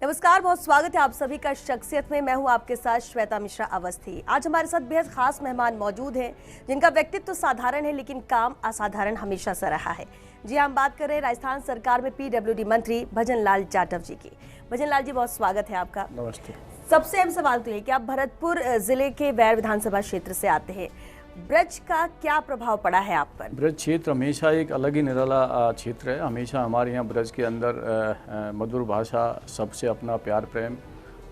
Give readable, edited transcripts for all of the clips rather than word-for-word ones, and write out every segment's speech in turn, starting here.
नमस्कार, बहुत स्वागत है आप सभी का शख्सियत में। मैं हूं आपके साथ श्वेता मिश्रा अवस्थी। आज हमारे साथ बेहद खास मेहमान मौजूद हैं जिनका व्यक्तित्व तो साधारण है लेकिन काम असाधारण हमेशा से रहा है। जी हम बात कर रहे हैं राजस्थान सरकार में पीडब्ल्यूडी मंत्री भजन लाल जाटव जी की। भजन लाल जी, बहुत स्वागत है आपका। नमस्ते। सबसे अहम सवाल तो ये कि आप भरतपुर जिले के बैर विधानसभा क्षेत्र से आते हैं, ब्रज का क्या प्रभाव पड़ा है आप पर? ब्रज क्षेत्र हमेशा एक अलग ही निराला क्षेत्र है। हमेशा हमारे यहाँ ब्रज के अंदर मधुर भाषा, सबसे अपना प्यार प्रेम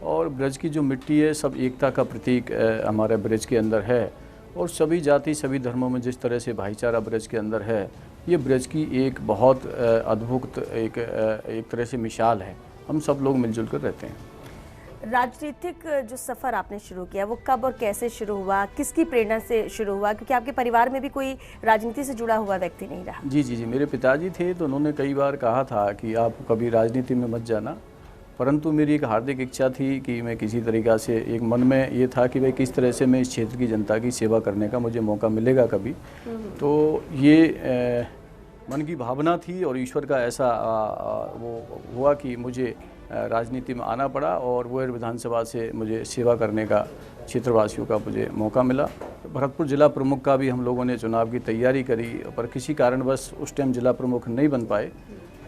और ब्रज की जो मिट्टी है सब एकता का प्रतीक हमारे ब्रज के अंदर है। और सभी जाति सभी धर्मों में जिस तरह से भाईचारा ब्रज के अंदर है, ये ब्रज की एक बहुत अद्भुत एक तरह से मिसाल है। हम सब लोग मिलजुल कर रहते हैं। राजनीतिक जो सफ़र आपने शुरू किया वो कब और कैसे शुरू हुआ, किसकी प्रेरणा से शुरू हुआ? क्योंकि आपके परिवार में भी कोई राजनीति से जुड़ा हुआ व्यक्ति नहीं रहा। जी, मेरे पिताजी थे तो उन्होंने कई बार कहा था कि आप कभी राजनीति में मत जाना, परंतु मेरी एक हार्दिक इच्छा थी कि मैं किसी तरीक़ा से, एक मन में ये था कि भाई किस तरह से मैं इस क्षेत्र की जनता की सेवा करने का मुझे मौका मिलेगा कभी। तो ये मन की भावना थी और ईश्वर का ऐसा वो हुआ कि मुझे राजनीति में आना पड़ा और वो विधानसभा से मुझे सेवा करने का क्षेत्रवासियों का मुझे मौका मिला। भरतपुर जिला प्रमुख का भी हम लोगों ने चुनाव की तैयारी करी, पर किसी कारणवश उस टाइम जिला प्रमुख नहीं बन पाए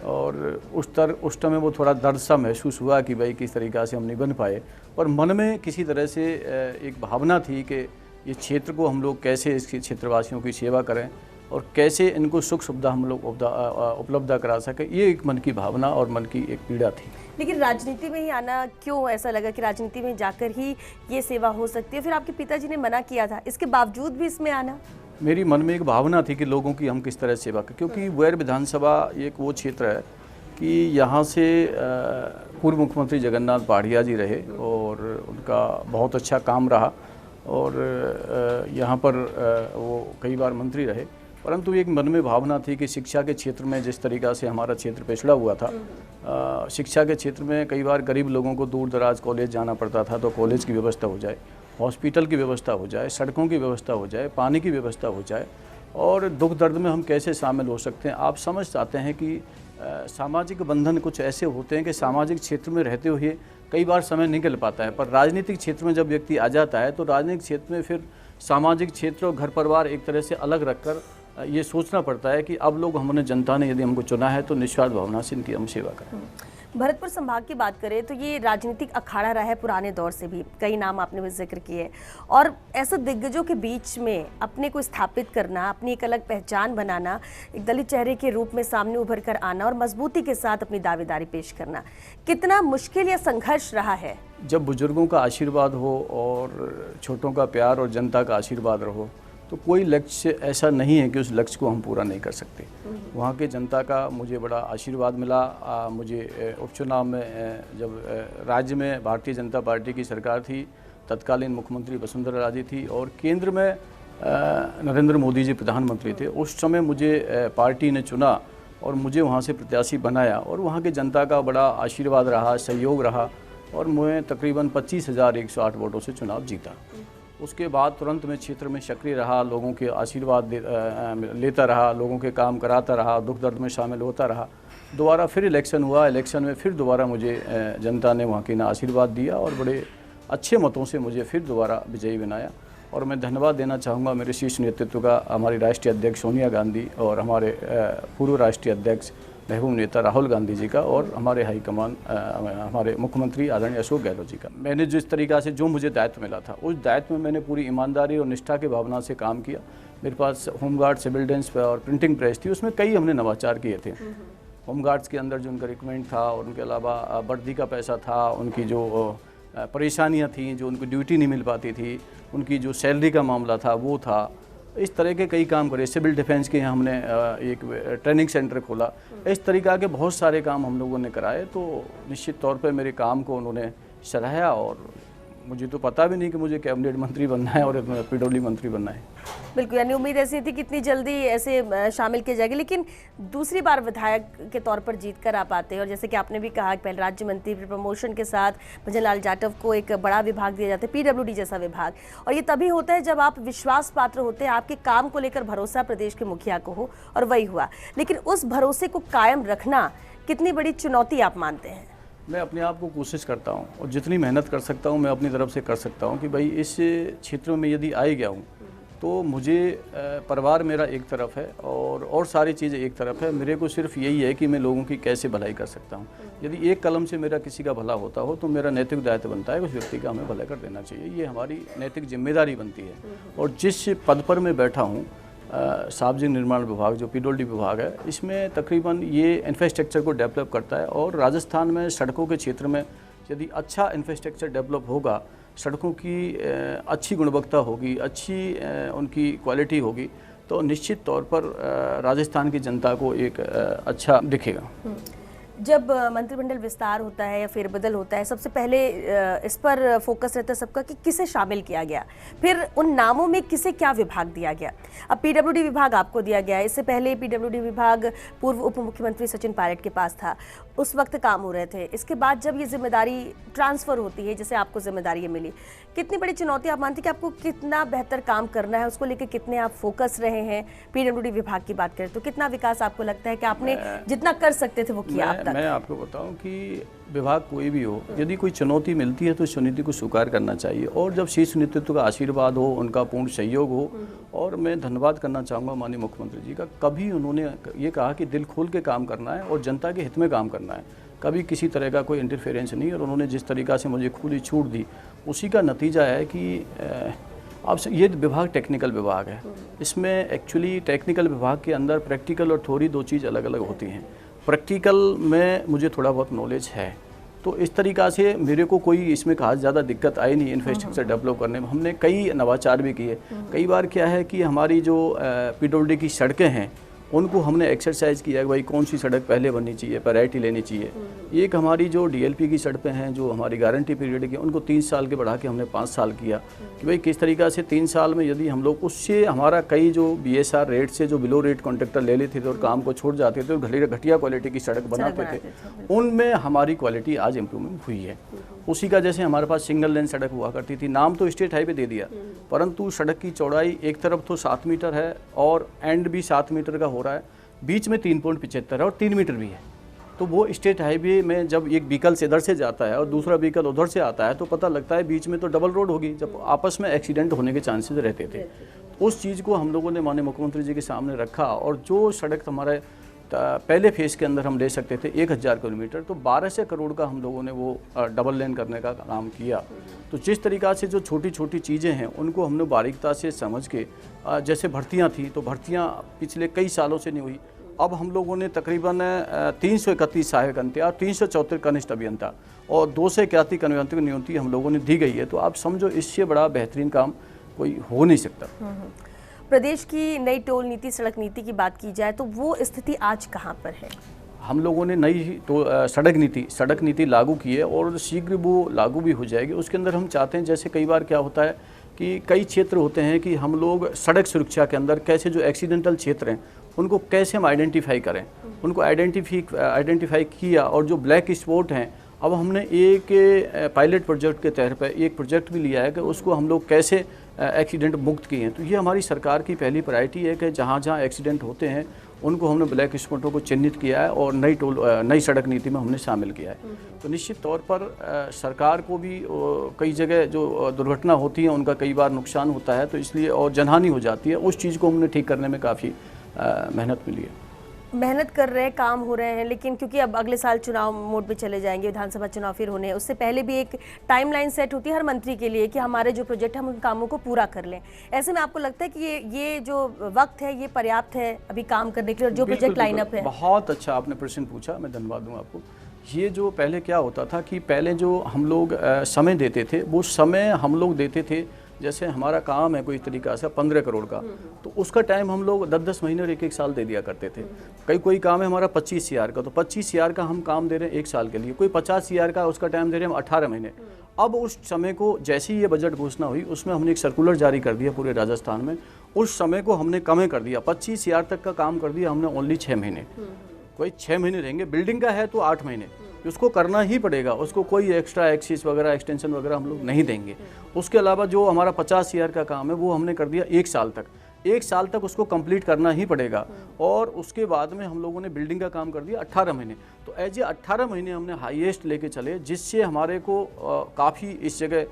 और उस टाइम वो थोड़ा दर्द सा महसूस हुआ कि भाई किस तरीक़ा से हम नहीं बन पाए। और मन में किसी तरह से एक भावना थी कि ये क्षेत्र को हम लोग कैसे इसके क्षेत्रवासियों की सेवा करें और कैसे इनको सुख सुविधा हम लोग उपलब्ध करा सकें। ये एक मन की भावना और मन की एक पीड़ा थी। लेकिन राजनीति में ही आना क्यों ऐसा लगा कि राजनीति में जाकर ही ये सेवा हो सकती है? फिर आपके पिताजी ने मना किया था, इसके बावजूद भी इसमें आना? मेरी मन में एक भावना थी कि लोगों की हम किस तरह सेवा करें, क्योंकि बैर विधानसभा एक वो क्षेत्र है कि यहाँ से पूर्व मुख्यमंत्री जगन्नाथ पहाड़िया जी रहे और उनका बहुत अच्छा काम रहा और यहाँ पर वो कई बार मंत्री रहे। परंतु एक मन में भावना थी कि शिक्षा के क्षेत्र में जिस तरीक़ा से हमारा क्षेत्र पिछड़ा हुआ था, शिक्षा के क्षेत्र में कई बार गरीब लोगों को दूर दराज कॉलेज जाना पड़ता था, तो कॉलेज की व्यवस्था हो जाए, हॉस्पिटल की व्यवस्था हो जाए, सड़कों की व्यवस्था हो जाए, पानी की व्यवस्था हो जाए और दुख दर्द में हम कैसे शामिल हो सकते हैं। आप समझ जाते हैं कि सामाजिक बंधन कुछ ऐसे होते हैं कि सामाजिक क्षेत्र में रहते हुए कई बार समय निकल पाता है, पर राजनीतिक क्षेत्र में जब व्यक्ति आ जाता है तो राजनीतिक क्षेत्र में फिर सामाजिक क्षेत्र और घर परिवार एक तरह से अलग रखकर ये सोचना पड़ता है कि अब लोग हमने, जनता ने यदि हमको चुना है तो निस्वार्थ भावना से इनकी हम सेवा करें। भरतपुर संभाग की बात करें तो ये राजनीतिक अखाड़ा रहा है पुराने दौर से भी, कई नाम आपने भी जिक्र किए और ऐसे दिग्गजों के बीच में अपने को स्थापित करना, अपनी एक अलग पहचान बनाना, एक दलित चेहरे के रूप में सामने उभर कर आना और मजबूती के साथ अपनी दावेदारी पेश करना, कितना मुश्किल या संघर्ष रहा है? जब बुजुर्गों का आशीर्वाद हो और छोटों का प्यार और जनता का आशीर्वाद रहो तो कोई लक्ष्य ऐसा नहीं है कि उस लक्ष्य को हम पूरा नहीं कर सकते। वहाँ के जनता का मुझे बड़ा आशीर्वाद मिला। मुझे उपचुनाव में जब राज्य में भारतीय जनता पार्टी की सरकार थी, तत्कालीन मुख्यमंत्री वसुंधरा राजे थी और केंद्र में नरेंद्र मोदी जी प्रधानमंत्री थे, उस समय मुझे पार्टी ने चुना और मुझे वहाँ से प्रत्याशी बनाया और वहाँ के जनता का बड़ा आशीर्वाद रहा, सहयोग रहा और मैं तकरीबन 25,108 वोटों से चुनाव जीता। उसके बाद तुरंत मैं क्षेत्र में सक्रिय रहा, लोगों के आशीर्वाद लेता रहा, लोगों के काम कराता रहा, दुख दर्द में शामिल होता रहा। दोबारा फिर इलेक्शन हुआ, इलेक्शन में फिर दोबारा मुझे जनता ने वहाँ की आशीर्वाद दिया और बड़े अच्छे मतों से मुझे फिर दोबारा विजयी बनाया। और मैं धन्यवाद देना चाहूँगा मेरे शीर्ष नेतृत्व का, हमारी राष्ट्रीय अध्यक्ष सोनिया गांधी और हमारे पूर्व राष्ट्रीय अध्यक्ष महबूब नेता राहुल गांधी जी का और हमारे हाईकमान हमारे मुख्यमंत्री आदरणीय अशोक गहलोत जी का। मैंने जिस तरीक़ा से जो मुझे दायित्व मिला था उस दायित्व में मैंने पूरी ईमानदारी और निष्ठा की भावना से काम किया। मेरे पास होमगार्ड, सिविल डिफेंस और प्रिंटिंग प्रेस थी, उसमें कई हमने नवाचार किए थे। होमगार्ड्स के अंदर जो उनका रिक्वायरमेंट था और उनके अलावा वर्दी का पैसा था, उनकी जो परेशानियाँ थीं, जो उनको ड्यूटी नहीं मिल पाती थी, उनकी जो सैलरी का मामला था वो था, इस तरह के कई काम करे। सिविल डिफेंस के यहाँ हमने एक ट्रेनिंग सेंटर खोला। इस तरीक़ा के बहुत सारे काम हम लोगों ने कराए। तो निश्चित तौर पे मेरे काम को उन्होंने सराहा और मुझे तो पता भी नहीं कि मुझे कैबिनेट मंत्री बनना है और पीडब्ल्यूडी मंत्री बनना है। बिल्कुल, यानी उम्मीद ऐसी थी कि इतनी जल्दी ऐसे शामिल किए जाएंगे, लेकिन दूसरी बार विधायक के तौर पर जीत कर आप आते हैं और जैसे कि आपने भी कहा कि पहले राज्य मंत्री प्रमोशन के साथ भजन लाल जाटव को एक बड़ा विभाग दिया जाता है, पीडब्ल्यूडी जैसा विभाग, और ये तभी होता है जब आप विश्वास पात्र होते हैं, आपके काम को लेकर भरोसा प्रदेश के मुखिया को हो, और वही हुआ। लेकिन उस भरोसे को कायम रखना कितनी बड़ी चुनौती आप मानते हैं? मैं अपने आप को कोशिश करता हूँ और जितनी मेहनत कर सकता हूँ मैं अपनी तरफ से कर सकता हूँ कि भाई इस क्षेत्र में यदि आ गया हूँ तो मुझे परिवार मेरा एक तरफ है और सारी चीज़ें एक तरफ है। मेरे को सिर्फ यही है कि मैं लोगों की कैसे भलाई कर सकता हूँ। यदि एक कलम से मेरा किसी का भला होता हो तो मेरा नैतिक दायित्व बनता है उस व्यक्ति का हमें भला कर देना चाहिए। ये हमारी नैतिक जिम्मेदारी बनती है। और जिस पद पर मैं बैठा हूँ सार्वजनिक निर्माण विभाग जो PWD विभाग है, इसमें तकरीबन ये इंफ्रास्ट्रक्चर को डेवलप करता है। और राजस्थान में सड़कों के क्षेत्र में यदि अच्छा इंफ्रास्ट्रक्चर डेवलप होगा, सड़कों की अच्छी गुणवत्ता होगी, अच्छी उनकी क्वालिटी होगी, तो निश्चित तौर पर राजस्थान की जनता को एक अच्छा दिखेगा। जब मंत्रिमंडल विस्तार होता है या फेरबदल होता है, सबसे पहले इस पर फोकस रहता है सबका कि किसे शामिल किया गया, फिर उन नामों में किसे क्या विभाग दिया गया। अब PWD विभाग आपको दिया गया, इससे पहले PWD विभाग पूर्व उप मुख्यमंत्री सचिन पायलट के पास था, उस वक्त काम हो रहे थे। इसके बाद जब ये जिम्मेदारी ट्रांसफ़र होती है, जैसे आपको जिम्मेदारी मिली, कितनी बड़ी चुनौती आप मानते हैं कि आपको कितना बेहतर काम करना है, उसको लेकर कितने आप फोकस रहे हैं। PWD विभाग की बात करें तो कितना विकास आपको लगता है कि आपने जितना कर सकते थे वो किया अब तक? मैं आपको बताऊं कि विभाग कोई भी हो, यदि कोई चुनौती मिलती है तो उस चुनौती को स्वीकार करना चाहिए। और जब शीर्ष नेतृत्व का आशीर्वाद हो, उनका पूर्ण सहयोग हो, और मैं धन्यवाद करना चाहूँगा माननीय मुख्यमंत्री जी का, कभी उन्होंने ये कहा कि दिल खोल के काम करना है और जनता के हित में काम करना है, कभी किसी तरह का कोई इंटरफेरेंस नहीं। और उन्होंने जिस तरीक़ा से मुझे खुली छूट दी, उसी का नतीजा है कि अब ये विभाग टेक्निकल विभाग है। इसमें एक्चुअली टेक्निकल विभाग के अंदर प्रैक्टिकल और थ्योरी दो चीज़ अलग अलग होती हैं। प्रैक्टिकल में मुझे थोड़ा बहुत नॉलेज है, तो इस तरीक़ा से मेरे को कोई इसमें खास ज़्यादा दिक्कत आई नहीं। इंफ्रास्ट्रक्चर डेवलप करने में हमने कई नवाचार भी किए। कई बार क्या है कि हमारी जो PWD की सड़कें हैं उनको हमने एक्सरसाइज किया कि भाई कौन सी सड़क पहले बननी चाहिए, प्रायोरिटी लेनी चाहिए। एक हमारी जो DLP की सड़कें हैं जो हमारी गारंटी पीरियड की, उनको 3 साल के बढ़ा के हमने 5 साल किया कि भाई किस तरीक़ा से 3 साल में यदि हम लोग उससे हमारा कई जो BSR रेट से जो बिलो रेट कॉन्ट्रैक्टर ले लेते थे और काम को छोड़ जाते थे और घटिया क्वालिटी की सड़क बनाते थे, उनमें हमारी क्वालिटी आज इम्प्रूवमेंट हुई है। उसी का जैसे हमारे पास सिंगल लेन सड़क हुआ करती थी, नाम तो स्टेट हाईवे दे दिया, परंतु सड़क की चौड़ाई एक तरफ तो 7 मीटर है और एंड भी 7 मीटर का हो रहा है, बीच में 3.75 है और 3 मीटर भी है। तो वो स्टेट हाईवे में जब एक व्हीकल से इधर से जाता है और दूसरा व्हीकल उधर से आता है तो पता लगता है बीच में तो डबल रोड होगी, जब आपस में एक्सीडेंट होने के चांसेस रहते थे। उस चीज़ को हम लोगों ने माननीय मुख्यमंत्री जी के सामने रखा और जो सड़क हमारे पहले फेज़ के अंदर हम ले सकते थे 1000 किलोमीटर, तो 1200 करोड़ का हम लोगों ने वो डबल लेन करने का काम किया। तो जिस तरीक़ा से जो छोटी छोटी चीज़ें हैं उनको हमने बारीकता से समझ के, जैसे भर्तियां थी तो भर्तियां पिछले कई सालों से नहीं हुई, अब हम लोगों ने तकरीबन 331 सहायक अंत्या, 374 कनिष्ठ अभियंता और 281 कन्वेंटिव नियुक्ति हम लोगों ने दी गई है। तो आप समझो इससे बड़ा बेहतरीन काम कोई हो नहीं सकता। प्रदेश की नई टोल नीति, सड़क नीति की बात की जाए तो वो स्थिति आज कहाँ पर है? हम लोगों ने नई सड़क नीति लागू की है और शीघ्र वो लागू भी हो जाएगी। उसके अंदर हम चाहते हैं, जैसे कई बार क्या होता है कि कई क्षेत्र होते हैं कि हम लोग सड़क सुरक्षा के अंदर कैसे जो एक्सीडेंटल क्षेत्र हैं उनको कैसे हम आइडेंटिफाई करें, उनको आइडेंटिफाई किया। और जो ब्लैक स्पॉट हैं, अब हमने एक पायलट प्रोजेक्ट के तहत पर एक प्रोजेक्ट भी लिया है कि उसको हम लोग कैसे एक्सीडेंट मुक्त किए हैं। तो ये हमारी सरकार की पहली प्रायोरिटी है कि जहाँ जहाँ एक्सीडेंट होते हैं उनको हमने ब्लैक स्पॉटों को चिन्हित किया है और नई सड़क नीति में हमने शामिल किया है। तो निश्चित तौर पर सरकार को भी कई जगह जो दुर्घटना होती है उनका कई बार नुकसान होता है, तो इसलिए और जनहानि हो जाती है, उस चीज़ को हमने ठीक करने में काफ़ी मेहनत मिली है। मेहनत कर रहे हैं, काम हो रहे हैं, लेकिन क्योंकि अब अगले साल चुनाव मोड पे चले जाएंगे, विधानसभा चुनाव फिर होने हैं, उससे पहले भी एक टाइमलाइन सेट होती है हर मंत्री के लिए कि हमारे जो प्रोजेक्ट है हम उन कामों को पूरा कर लें। ऐसे में आपको लगता है कि ये जो वक्त है ये पर्याप्त है अभी काम करने के लिए, और जो प्रोजेक्ट लाइनअप है? बहुत अच्छा आपने प्रश्न पूछा, मैं धन्यवाद दूँ आपको। ये जो पहले क्या होता था कि पहले जो हम लोग समय देते थे, वो समय हम लोग देते थे, जैसे हमारा काम है कोई तरीका से 15 करोड़ का, तो उसका टाइम हम लोग 10-10 महीने और 1-1 साल दे दिया करते थे। कोई काम है हमारा 25 CR का, तो 25 CR का हम काम दे रहे हैं 1 साल के लिए। कोई 50 CR का, उसका टाइम दे रहे हैं हम 18 महीने। अब उस समय को, जैसे ही ये बजट घोषणा हुई, उसमें हमने एक सर्कुलर जारी कर दिया पूरे राजस्थान में, उस समय को हमने कम कर दिया, 25 CR तक का काम कर दिया हमने ओनली 6 महीने। कोई 6 महीने रहेंगे, बिल्डिंग का है तो 8 महीने, उसको करना ही पड़ेगा, उसको कोई एक्स्ट्रा एक्सिस वगैरह एक्सटेंशन वगैरह हम लोग नहीं देंगे। उसके अलावा जो हमारा 50 CR का काम है वो हमने कर दिया 1 साल तक। 1 साल तक उसको कंप्लीट करना ही पड़ेगा। और उसके बाद में हम लोगों ने बिल्डिंग का काम कर दिया 18 महीने। तो एज ए 18 महीने हमने हाईएस्ट लेके चले, जिससे हमारे को काफ़ी इस जगह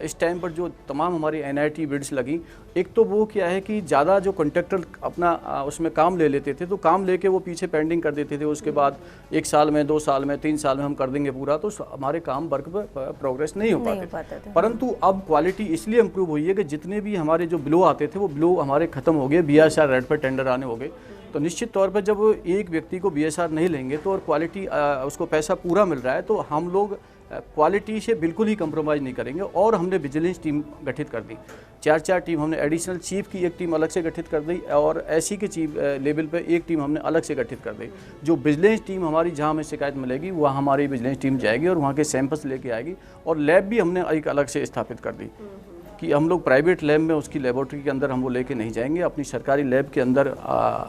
इस टाइम पर जो तमाम हमारी NIT बिड्स लगी, एक तो वो क्या है कि ज़्यादा जो कॉन्ट्रैक्टर अपना उसमें काम ले लेते थे, तो काम लेके वो पीछे पेंडिंग कर देते थे। उसके बाद 1 साल में, 2 साल में, 3 साल में हम कर देंगे पूरा, तो हमारे काम वर्क पर प्रोग्रेस नहीं हो पाते थे। परंतु अब क्वालिटी इसलिए इम्प्रूव हुई है कि जितने भी हमारे जो बिलो आते थे वो बिलो हमारे ख़त्म हो गए, BSR रेट पर टेंडर आने हो गए। तो निश्चित तौर पर जब एक व्यक्ति को BSR नहीं लेंगे तो और क्वालिटी उसको पैसा पूरा मिल रहा है, तो हम लोग क्वालिटी से बिल्कुल ही कंप्रोमाइज़ नहीं करेंगे। और हमने विजिलेंस टीम गठित कर दी, 4 टीम हमने, एडिशनल चीफ की एक टीम अलग से गठित कर दी और SC के चीफ लेवल पे एक टीम हमने अलग से गठित कर दी। जो विजिलेंस टीम हमारी, जहाँ हमें शिकायत मिलेगी वहाँ हमारी विजिलेंस टीम जाएगी और वहाँ के सैंपल्स लेके आएगी। और लैब भी हमने एक अलग से स्थापित कर दी कि हम लोग प्राइवेट लैब में उसकी लेबोरेटरी के अंदर हम वो लेके नहीं जाएंगे, अपनी सरकारी लैब के अंदर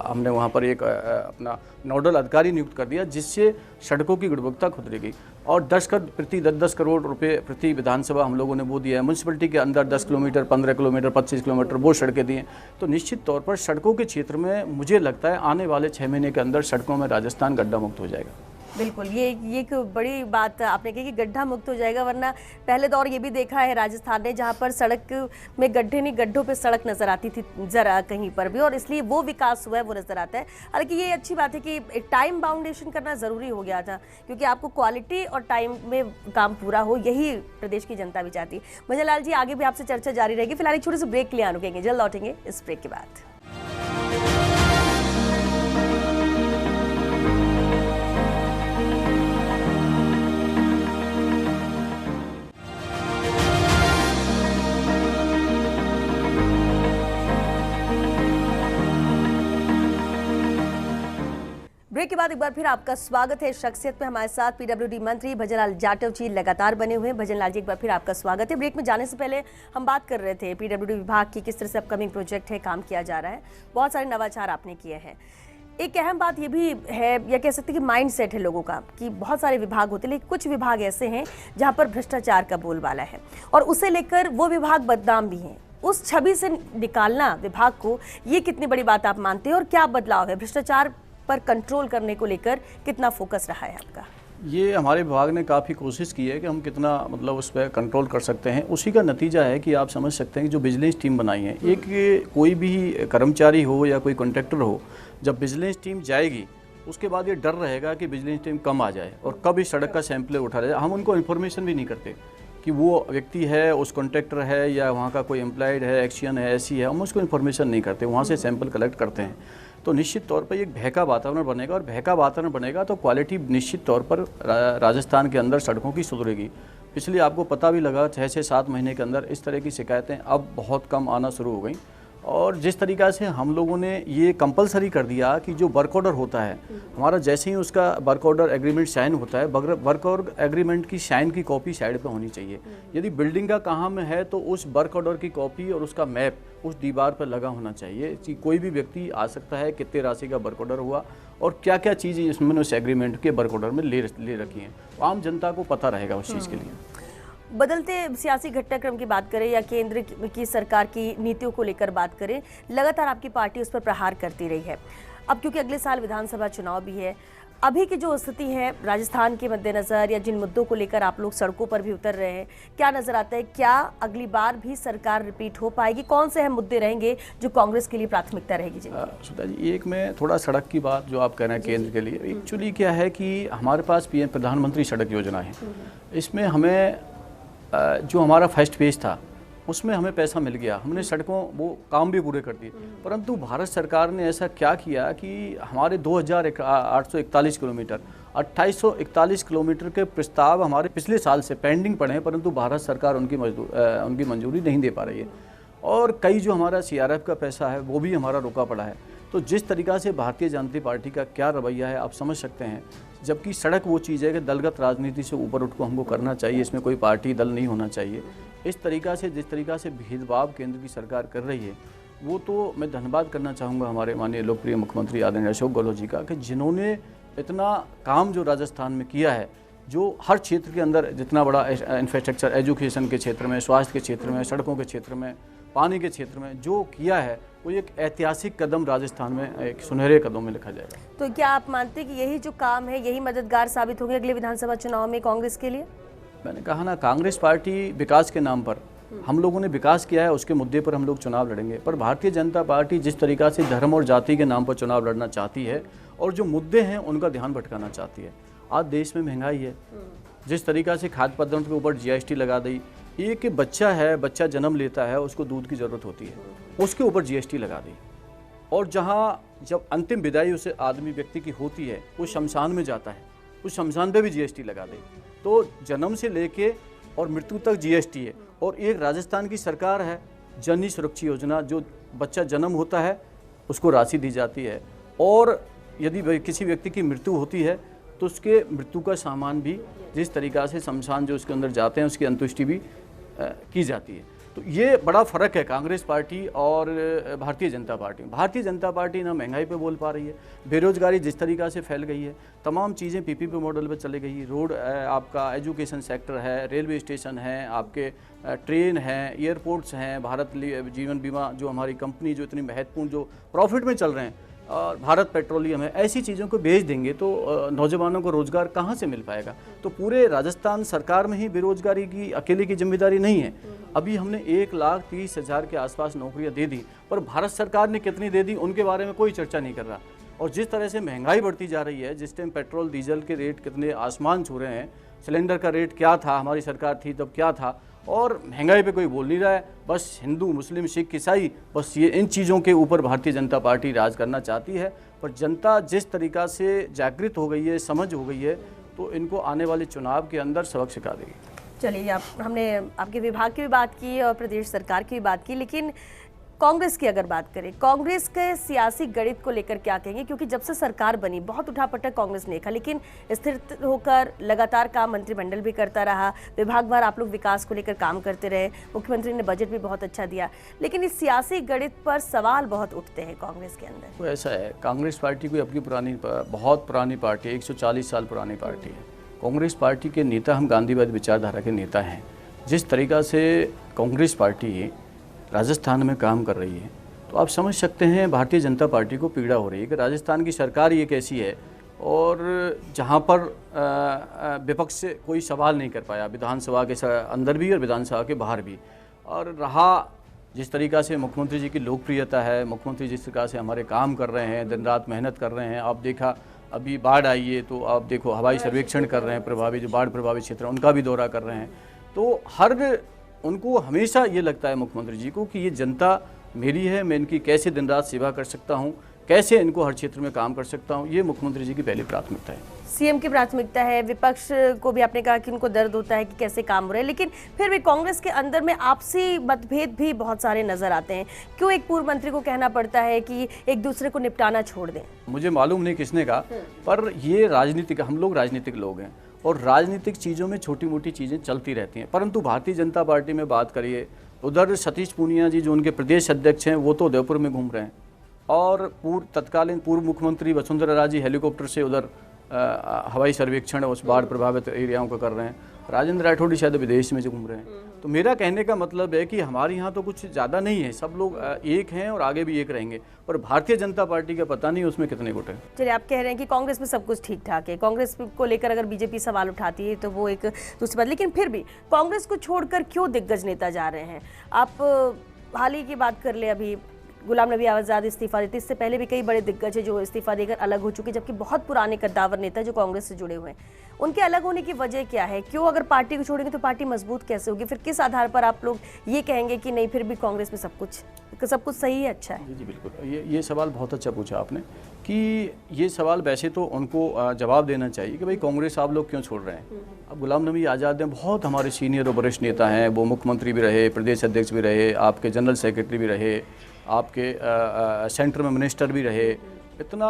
हमने वहाँ पर एक अपना नोडल अधिकारी नियुक्त कर दिया, जिससे सड़कों की गुणवत्ता सुधरेगी। और 10 करोड़ रुपए प्रति विधानसभा हम लोगों ने वो दिया है। म्यूनसिपलिटी के अंदर 10 किलोमीटर, 15 किलोमीटर, 25 किलोमीटर वो सड़कें दी हैं। तो निश्चित तौर पर सड़कों के क्षेत्र में मुझे लगता है आने वाले 6 महीने के अंदर सड़कों में राजस्थान गड्ढा मुक्त हो जाएगा। बिल्कुल, ये एक बड़ी बात आपने कही कि गड्ढा मुक्त हो जाएगा, वरना पहले दौर ये भी देखा है राजस्थान ने, जहाँ पर सड़क में गड्ढे नहीं, गड्ढों पे सड़क नज़र आती थी ज़रा कहीं पर भी, और इसलिए वो विकास हुआ है, वो नज़र आता है। हालांकि ये अच्छी बात है कि टाइम बाउंडेशन करना ज़रूरी हो गया था, क्योंकि आपको क्वालिटी और टाइम में काम पूरा हो, यही प्रदेश की जनता भी चाहती है। भजन लाल जी, आगे भी आपसे चर्चा जारी रहेगी, फिलहाल एक छोटे से ब्रेक के लिए रुकेंगे, जल्द लौटेंगे इस ब्रेक के बाद। ब्रेक के बाद एक बार फिर आपका स्वागत है। शख्सियत में हमारे साथ PWD मंत्री भजन लाल जाटव जी लगातार बने हुए हैं। भजन लाल जी, एक बार फिर आपका स्वागत है। ब्रेक में जाने से पहले हम बात कर रहे थे PWD विभाग की, किस तरह से अपकमिंग प्रोजेक्ट है, काम किया जा रहा है, बहुत सारे नवाचार आपने किए हैं। एक अहम बात ये भी है, या कह सकते हैं कि माइंड सेट है लोगों का, कि बहुत सारे विभाग होते हैं लेकिन कुछ विभाग ऐसे हैं जहाँ पर भ्रष्टाचार का बोलबाला है और उसे लेकर वो विभाग बदनाम भी हैं। उस छवि से निकालना विभाग को, ये कितनी बड़ी बात आप मानते हैं और क्या बदलाव है? भ्रष्टाचार पर कंट्रोल करने को लेकर कितना फोकस रहा है आपका? ये हमारे विभाग ने काफ़ी कोशिश की है कि हम कितना मतलब उस पर कंट्रोल कर सकते हैं। उसी का नतीजा है कि आप समझ सकते हैं कि जो विजिलेंस टीम बनाई है, एक कोई भी कर्मचारी हो या कोई कॉन्ट्रैक्टर हो, जब विजिलेंस टीम जाएगी उसके बाद ये डर रहेगा कि विजिलेंस टीम कम आ जाए और कब इस सड़क का सैंपल उठा जाए। हम उनको इन्फॉर्मेशन भी नहीं करते कि वो व्यक्ति है, उस कॉन्ट्रैक्टर है या वहाँ का कोई एम्प्लॉयड है, एक्शन है, ऐसी है, हम उसको इन्फॉर्मेशन नहीं करते, वहाँ से सैंपल कलेक्ट करते हैं। तो निश्चित तौर पर एक भय का वातावरण बनेगा और भय का वातावरण बनेगा तो क्वालिटी निश्चित तौर पर राजस्थान के अंदर सड़कों की सुधरेगी। पिछले आपको पता भी लगा 6 से 7 महीने के अंदर इस तरह की शिकायतें अब बहुत कम आना शुरू हो गई। और जिस तरीक़ा से हम लोगों ने ये कंपलसरी कर दिया कि जो वर्क ऑर्डर होता है हमारा, जैसे ही उसका वर्क ऑर्डर एग्रीमेंट साइन होता है, वर्क ऑर्डर एग्रीमेंट की साइन की कॉपी साइड पे होनी चाहिए। यदि बिल्डिंग का कहाँ में है तो उस वर्क ऑर्डर की कॉपी और उसका मैप उस दीवार पर लगा होना चाहिए कि कोई भी व्यक्ति आ सकता है, कितने राशि का वर्क ऑर्डर हुआ और क्या क्या चीज़ें इसमें उस एग्रीमेंट के वर्क ऑर्डर में ले रखी हैं। आम जनता को पता रहेगा उस चीज़ के लिए। बदलते सियासी घटनाक्रम की बात करें या केंद्र की सरकार की नीतियों को लेकर बात करें, लगातार आपकी पार्टी उस पर प्रहार करती रही है। अब क्योंकि अगले साल विधानसभा चुनाव भी है, अभी की जो स्थिति है राजस्थान के मद्देनज़र या जिन मुद्दों को लेकर आप लोग सड़कों पर भी उतर रहे हैं, क्या नज़र आता है? क्या अगली बार भी सरकार रिपीट हो पाएगी? कौन से अहम मुद्दे रहेंगे जो कांग्रेस के लिए प्राथमिकता रहेगी? सुधा जी, एक में थोड़ा सड़क की बात जो आप कह रहे हैं केंद्र के लिए, एक्चुअली क्या है कि हमारे पास PM प्रधानमंत्री सड़क योजना है। इसमें हमें जो हमारा फर्स्ट फेज था उसमें हमें पैसा मिल गया, हमने सड़कों वो काम भी पूरे कर दिए। परंतु भारत सरकार ने ऐसा क्या किया कि हमारे 2841 किलोमीटर 2841 किलोमीटर के प्रस्ताव हमारे पिछले साल से पेंडिंग पड़े हैं, परंतु भारत सरकार उनकी मंजूरी नहीं दे पा रही है। और कई जो हमारा CRF का पैसा है वो भी हमारा रुका पड़ा है। तो जिस तरीक़ा से भारतीय जनता पार्टी का क्या रवैया है आप समझ सकते हैं, जबकि सड़क वो चीज़ है कि दलगत राजनीति से ऊपर उठ को हमको करना चाहिए, इसमें कोई पार्टी दल नहीं होना चाहिए। इस तरीक़ा से जिस तरीक़ा से भेदभाव केंद्र की सरकार कर रही है, वो तो मैं धन्यवाद करना चाहूँगा हमारे माननीय लोकप्रिय मुख्यमंत्री आदरणीय अशोक गहलोत जी का, कि जिन्होंने इतना काम जो राजस्थान में किया है, जो हर क्षेत्र के अंदर जितना बड़ा इंफ्रास्ट्रक्चर, एजुकेशन के क्षेत्र में, स्वास्थ्य के क्षेत्र में, सड़कों के क्षेत्र में, पानी के क्षेत्र में जो किया है, वो एक ऐतिहासिक कदम राजस्थान में एक सुनहरे कदम में लिखा जाएगा। तो क्या आप मानते हैं कि यही जो काम है यही मददगार साबित होंगे अगले विधानसभा चुनाव में कांग्रेस के लिए? मैंने कहा ना, कांग्रेस पार्टी विकास के नाम पर, हम लोगों ने विकास किया है, उसके मुद्दे पर हम लोग चुनाव लड़ेंगे। पर भारतीय जनता पार्टी जिस तरीक़ा से धर्म और जाति के नाम पर चुनाव लड़ना चाहती है और जो मुद्दे हैं उनका ध्यान भटकाना चाहती है। आज देश में महंगाई है, जिस तरीक़ा से खाद्य पदार्थ के ऊपर GST लगा दी, एक बच्चा है, बच्चा जन्म लेता है, उसको दूध की ज़रूरत होती है, उसके ऊपर GST लगा दी। और जहाँ जब अंतिम विदाई उसे आदमी व्यक्ति की होती है, वो शमशान में जाता है, उस शमशान पे भी GST लगा दे। तो जन्म से लेके और मृत्यु तक GST है। और एक राजस्थान की सरकार है जननी सुरक्षा योजना, जो बच्चा जन्म होता है उसको राशि दी जाती है, और यदि किसी व्यक्ति की मृत्यु होती है तो उसके मृत्यु का सामान भी, जिस तरीक़ा से शमशान जो उसके अंदर जाते हैं उसकी अंत्येष्टि भी की जाती है। तो ये बड़ा फ़र्क है कांग्रेस पार्टी और भारतीय जनता पार्टी। भारतीय जनता पार्टी ना महंगाई पे बोल पा रही है, बेरोजगारी जिस तरीक़ा से फैल गई है, तमाम चीज़ें PPP मॉडल पे चली गई। रोड, आपका एजुकेशन सेक्टर है, रेलवे स्टेशन है, आपके ट्रेन हैं, एयरपोर्ट्स हैं, भारत जीवन बीमा जो हमारी कंपनी जो इतनी महत्वपूर्ण जो प्रॉफिट में चल रहे हैं, और भारत पेट्रोलियम है, ऐसी चीज़ों को बेच देंगे तो नौजवानों को रोज़गार कहाँ से मिल पाएगा? तो पूरे राजस्थान सरकार में ही बेरोजगारी की अकेले की जिम्मेदारी नहीं है। अभी हमने 1,30,000 के आसपास नौकरियां दे दी, पर भारत सरकार ने कितनी दे दी उनके बारे में कोई चर्चा नहीं कर रहा। और जिस तरह से महंगाई बढ़ती जा रही है, जिस टाइम पेट्रोल डीजल के रेट कितने आसमान छू रहे हैं, सिलेंडर का रेट क्या था, हमारी सरकार थी तब क्या था, और महंगाई पे कोई बोल नहीं रहा है। बस हिंदू, मुस्लिम, सिख, ईसाई, बस ये इन चीज़ों के ऊपर भारतीय जनता पार्टी राज करना चाहती है। पर जनता जिस तरीक़ा से जागृत हो गई है, समझ हो गई है, तो इनको आने वाले चुनाव के अंदर सबक सिखा देगी। चलिए, हमने आपके विभाग की भी बात की और प्रदेश सरकार की भी बात की, लेकिन कांग्रेस की अगर बात करें, कांग्रेस के सियासी गणित को लेकर क्या कहेंगे? क्योंकि जब से सरकार बनी बहुत उठापटक कांग्रेस ने देखा, लेकिन स्थिर होकर लगातार काम मंत्रिमंडल भी करता रहा, विभागवार आप लोग विकास को लेकर काम करते रहे, मुख्यमंत्री ने बजट भी बहुत अच्छा दिया, लेकिन इस सियासी गणित पर सवाल बहुत उठते हैं कांग्रेस के अंदर। तो ऐसा है, कांग्रेस पार्टी कोई अपनी बहुत पुरानी पार्टी है, 140 साल पुरानी पार्टी है। कांग्रेस पार्टी के नेता हम गांधीवादी विचारधारा के नेता हैं। जिस तरीक़ा से कांग्रेस पार्टी राजस्थान में काम कर रही है, तो आप समझ सकते हैं भारतीय जनता पार्टी को पीड़ा हो रही है कि राजस्थान की सरकार ये कैसी है, और जहाँ पर विपक्ष से कोई सवाल नहीं कर पाया, विधानसभा के अंदर भी और विधानसभा के बाहर भी। और रहा जिस तरीक़ा से मुख्यमंत्री जी की लोकप्रियता है, मुख्यमंत्री जिस तरीक़ा से हमारे काम कर रहे हैं, दिन रात मेहनत कर रहे हैं। आप देखा अभी बाढ़ आई है तो आप देखो हवाई सर्वेक्षण कर रहे हैं, प्रभावित जो बाढ़ प्रभावित क्षेत्र हैं उनका भी दौरा कर रहे हैं। तो उनको हमेशा ये लगता है मुख्यमंत्री जी को कि ये जनता मेरी है, मैं इनकी कैसे दिन रात सेवा कर सकता हूँ, कैसे इनको हर क्षेत्र में काम कर सकता हूँ, ये मुख्यमंत्री जी की पहली प्राथमिकता है। सीएम की प्राथमिकता है। विपक्ष को भी आपने कहा कि उनको दर्द होता है कि कैसे काम हो रहे हैं, लेकिन फिर भी कांग्रेस के अंदर में आपसी मतभेद भी बहुत सारे नजर आते हैं। क्यों एक पूर्व मंत्री को कहना पड़ता है कि एक दूसरे को निपटाना छोड़ दें? मुझे मालूम नहीं किसने कहा, पर ये राजनीतिक, हम लोग राजनीतिक लोग हैं और राजनीतिक चीज़ों में छोटी मोटी चीज़ें चलती रहती हैं। परंतु भारतीय जनता पार्टी में बात करिए, उधर सतीश पूनिया जी जो उनके प्रदेश अध्यक्ष हैं, वो तो उदयपुर में घूम रहे हैं, और तत्कालीन पूर्व मुख्यमंत्री वसुंधरा राजे हेलीकॉप्टर से उधर हवाई सर्वेक्षण उस बाढ़ प्रभावित एरियाओं को कर रहे हैं। राजेंद्र राठौड़ शायद विदेश में जो घूम रहे हैं। तो मेरा कहने का मतलब है कि हमारे यहाँ तो कुछ ज़्यादा नहीं है, सब लोग एक हैं और आगे भी एक रहेंगे, पर भारतीय जनता पार्टी का पता नहीं उसमें कितने गुट हैं। चलिए, आप कह रहे हैं कि कांग्रेस में सब कुछ ठीक ठाक है, कांग्रेस को लेकर अगर बीजेपी सवाल उठाती है तो वो एक दूसरी बात, लेकिन फिर भी कांग्रेस को छोड़कर क्यों दिग्गज नेता जा रहे हैं? आप हाल ही की बात कर ले, अभी गुलाम नबी आज़ाद इस्तीफा देते, इससे पहले भी कई बड़े दिग्गज हैं जो इस्तीफा देकर अलग हो चुके, जबकि बहुत पुराने कद्दावर नेता जो कांग्रेस से जुड़े हुए हैं, उनके अलग होने की वजह क्या है? क्यों अगर पार्टी को छोड़ेंगे तो पार्टी मजबूत कैसे होगी? फिर किस आधार पर आप लोग ये कहेंगे कि नहीं फिर भी कांग्रेस में सब कुछ सही है, अच्छा है? जी बिल्कुल, ये सवाल बहुत अच्छा पूछा आपने कि ये सवाल वैसे तो उनको जवाब देना चाहिए कि भाई कांग्रेस आप लोग क्यों छोड़ रहे हैं। अब गुलाम नबी आज़ाद हैं, बहुत हमारे सीनियर और वरिष्ठ नेता हैं, वो मुख्यमंत्री भी रहे, प्रदेश अध्यक्ष भी रहे, आपके जनरल सेक्रेटरी भी रहे, आपके सेंटर में मिनिस्टर भी रहे, इतना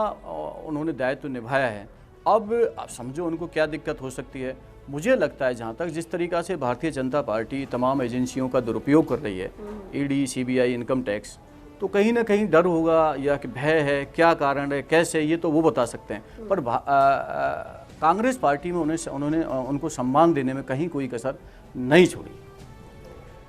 उन्होंने दायित्व निभाया है। अब आप समझो उनको क्या दिक्कत हो सकती है। मुझे लगता है जहाँ तक जिस तरीक़ा से भारतीय जनता पार्टी तमाम एजेंसियों का दुरुपयोग कर रही है, ईडी, सीबीआई, इनकम टैक्स, तो कहीं ना कहीं डर होगा या कि भय है, क्या कारण है, कैसे, ये तो वो बता सकते हैं। पर कांग्रेस पार्टी में उनको सम्मान देने में कहीं कोई कसर नहीं छोड़ी।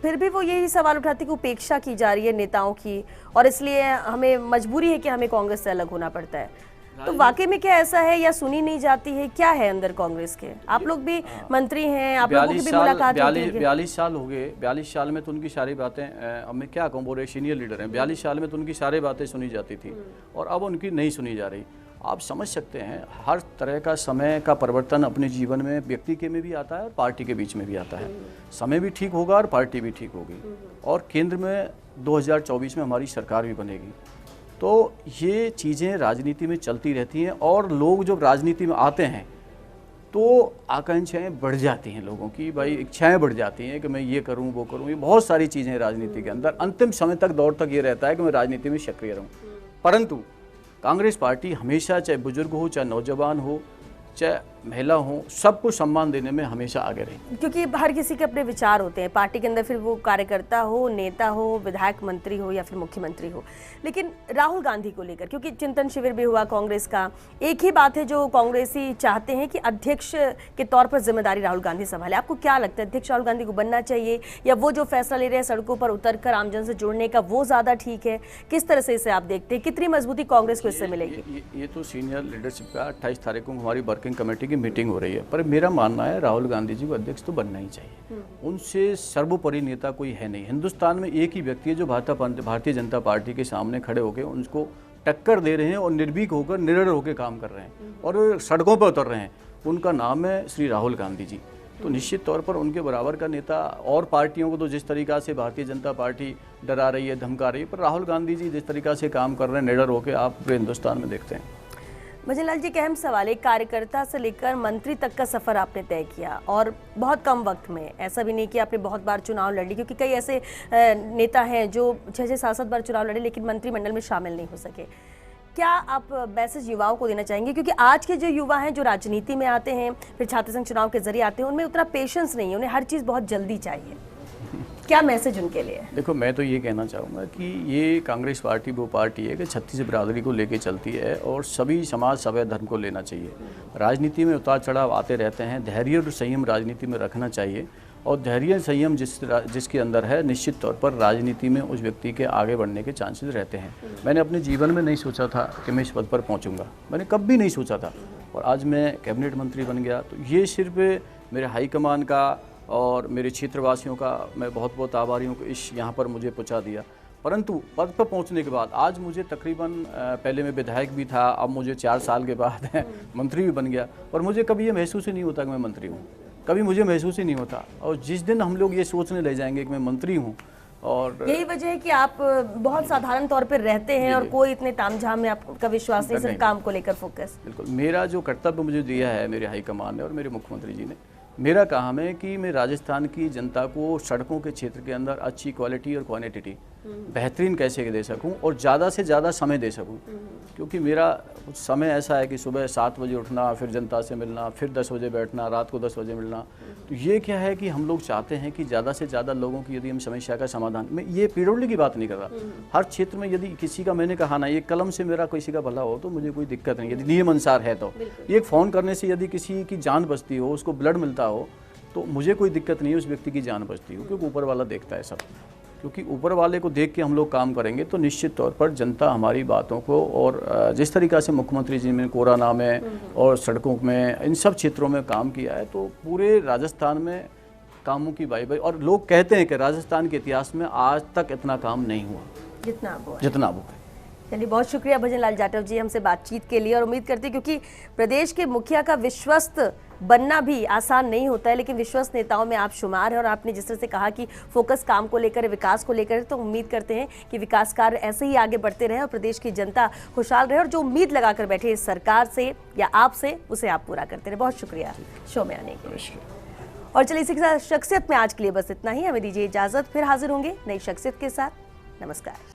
फिर भी वो यही सवाल उठाते कि उपेक्षा की जा रही है नेताओं की, और इसलिए हमें मजबूरी है कि हमें कांग्रेस से अलग होना पड़ता है। तो वाकई में क्या ऐसा है या सुनी नहीं जाती है, क्या है अंदर कांग्रेस के? आप लोग भी मंत्री हैं, आप लोगों की भी मुलाकात होती है। 42 साल हो गए, 42 साल में तो उनकी सारी बातें, अब मैं क्या कहूँ, वो सीनियर लीडर हैं, 42 साल में तो उनकी सारी बातें सुनी जाती थी और अब उनकी नहीं सुनी जा रही। आप समझ सकते हैं हर तरह का समय का परिवर्तन अपने जीवन में व्यक्ति के में भी आता है और पार्टी के बीच में भी आता है। समय भी ठीक होगा और पार्टी भी ठीक होगी, और केंद्र में 2024 में हमारी सरकार भी बनेगी। तो ये चीज़ें राजनीति में चलती रहती हैं, और लोग जब राजनीति में आते हैं तो आकांक्षाएं बढ़ जाती हैं लोगों की, भाई इच्छाएं बढ़ जाती हैं कि मैं ये करूं वो करूं। ये बहुत सारी चीज़ें हैं राजनीति के अंदर। अंतिम समय तक, दौर तक ये रहता है कि मैं राजनीति में सक्रिय रहूं। परंतु कांग्रेस पार्टी हमेशा, चाहे बुजुर्ग हो, चाहे नौजवान हो, चाहे महिला हो, सबको सम्मान देने में हमेशा आगे रही। क्योंकि हर किसी के अपने विचार होते हैं पार्टी के अंदर, फिर वो कार्यकर्ता हो, नेता हो, विधायक, मंत्री हो या फिर मुख्यमंत्री हो। लेकिन राहुल गांधी को लेकर, क्योंकि चिंतन शिविर भी हुआ कांग्रेस का, एक ही बात है जो कांग्रेसी चाहते हैं कि अध्यक्ष के तौर पर जिम्मेदारी राहुल गांधी संभाले। आपको क्या लगता है, अध्यक्ष राहुल गांधी को बनना चाहिए, या वो जो फैसला ले रहे हैं सड़कों पर उतरकर आमजन से जुड़ने का, वो ज्यादा ठीक है? किस तरह से इसे आप देखते हैं, कितनी मजबूती कांग्रेस को इससे मिलेगी? ये तो सीनियर लीडरशिप का 28 तारीख को हमारी वर्किंग कमेटी की मीटिंग हो रही है, पर मेरा मानना है राहुल गांधी जी को अध्यक्ष तो बनना ही चाहिए। उनसे सर्वोपरि नेता कोई है नहीं। हिंदुस्तान में एक ही व्यक्ति है जो भारतीय जनता पार्टी के सामने खड़े होकर उनको टक्कर दे रहे हैं और निर्भीक होकर, निडर होकर काम कर रहे हैं और सड़कों पर उतर रहे हैं। उनका नाम है श्री राहुल गांधी जी। तो निश्चित तौर पर उनके बराबर का नेता, और पार्टियों को तो जिस तरीका से भारतीय जनता पार्टी डरा रही है, धमका रही है, पर राहुल गांधी जी जिस तरीका से काम कर रहे हैं निडर होकर, आप पूरे हिंदुस्तान में देखते हैं। भजन लाल जी, एक अहम सवाल है, कार्यकर्ता से लेकर मंत्री तक का सफर आपने तय किया और बहुत कम वक्त में। ऐसा भी नहीं कि आपने बहुत बार चुनाव लड़ी, क्योंकि कई ऐसे नेता हैं जो 6-7 बार चुनाव लड़े लेकिन मंत्रिमंडल में शामिल नहीं हो सके। क्या आप मैसेज युवाओं को देना चाहेंगे, क्योंकि आज के जो युवा हैं जो राजनीति में आते हैं, फिर छात्र संघ चुनाव के जरिए आते हैं, उनमें उतना पेशेंस नहीं है, उन्हें हर चीज़ बहुत जल्दी चाहिए। क्या मैसेज उनके लिए? देखो, मैं तो ये कहना चाहूँगा कि ये कांग्रेस पार्टी वो पार्टी है कि छत्तीस बिरादरी को लेके चलती है और सभी समाज, सभ्य, धर्म को लेना चाहिए। राजनीति में उतार चढ़ाव आते रहते हैं, धैर्य और संयम राजनीति में रखना चाहिए, और धैर्य संयम जिसके अंदर है, निश्चित तौर पर राजनीति में उस व्यक्ति के आगे बढ़ने के चांसेस रहते हैं। मैंने अपने जीवन में नहीं सोचा था कि मैं इस पद पर पहुँचूँगा, मैंने कभी नहीं सोचा था, और आज मैं कैबिनेट मंत्री बन गया। तो ये सिर्फ मेरे हाईकमान का और मेरे क्षेत्रवासियों का मैं बहुत बहुत आभारी हूँ कि इस यहाँ पर मुझे पहुँचा दिया। परंतु पद पर पहुँचने के बाद आज मुझे तकरीबन, पहले मैं विधायक भी था, अब मुझे 4 साल के बाद मंत्री भी बन गया, और मुझे कभी ये महसूस ही नहीं होता कि मैं मंत्री हूँ, कभी मुझे महसूस ही नहीं होता। और जिस दिन हम लोग ये सोचने ले जाएंगे कि मैं मंत्री हूँ, और यही वजह है कि आप बहुत साधारण तौर पर रहते हैं और कोई इतने तामझाम में आपका विश्वास नहीं, सिर्फ काम को लेकर फोकस। बिल्कुल, मेरा जो कर्तव्य मुझे दिया है मेरे हाईकमान ने और मेरे मुख्यमंत्री जी ने, मेरा काम है कि मैं राजस्थान की जनता को सड़कों के क्षेत्र के अंदर अच्छी क्वालिटी और क्वांटिटी बेहतरीन कैसे दे सकूं और ज़्यादा से ज़्यादा समय दे सकूं। क्योंकि मेरा समय ऐसा है कि सुबह 7 बजे उठना, फिर जनता से मिलना, फिर 10 बजे बैठना, रात को 10 बजे मिलना। तो ये क्या है कि हम लोग चाहते हैं कि ज़्यादा से ज़्यादा लोगों की यदि हम समस्या का समाधान, मैं ये पीडब्ल्यूडी की बात नहीं कर रहा, हर क्षेत्र में यदि किसी का, मैंने कहा ना, ये कलम से मेरा किसी का भला हो तो मुझे कोई दिक्कत नहीं, यदि नियम अनुसार है तो। एक फ़ोन करने से यदि किसी की जान बचती हो, उसको ब्लड मिलता हो, तो मुझे कोई दिक्कत नहीं है उस व्यक्ति की जान बचती हो, क्योंकि ऊपर वाला देखता है सब। क्योंकि ऊपर वाले को देख के हम लोग काम करेंगे तो निश्चित तौर पर जनता हमारी बातों को, और जिस तरीक़ा से मुख्यमंत्री जी ने कोरोना में और सड़कों में, इन सब क्षेत्रों में काम किया है, तो पूरे राजस्थान में कामों की बाई, और लोग कहते हैं कि राजस्थान के इतिहास में आज तक इतना काम नहीं हुआ जितना हुआ। चलिए, बहुत शुक्रिया भजन लाल जाटव जी हमसे बातचीत के लिए, और उम्मीद करते हैं, क्योंकि प्रदेश के मुखिया का विश्वस्त बनना भी आसान नहीं होता है, लेकिन विश्वस्त नेताओं में आप शुमार हैं, और आपने जिस तरह से कहा कि फोकस काम को लेकर, विकास को लेकर, तो उम्मीद करते हैं कि विकास कार्य ऐसे ही आगे बढ़ते रहे और प्रदेश की जनता खुशहाल रहे, और जो उम्मीद लगाकर बैठे इस सरकार से या आपसे, उसे आप पूरा करते रहे। बहुत शुक्रिया शो में आने के लिए। और चलिए, इसी के साथ शख्सियत में आज के लिए बस इतना ही। हमें दीजिए इजाजत, फिर हाजिर होंगे नई शख्सियत के साथ। नमस्कार।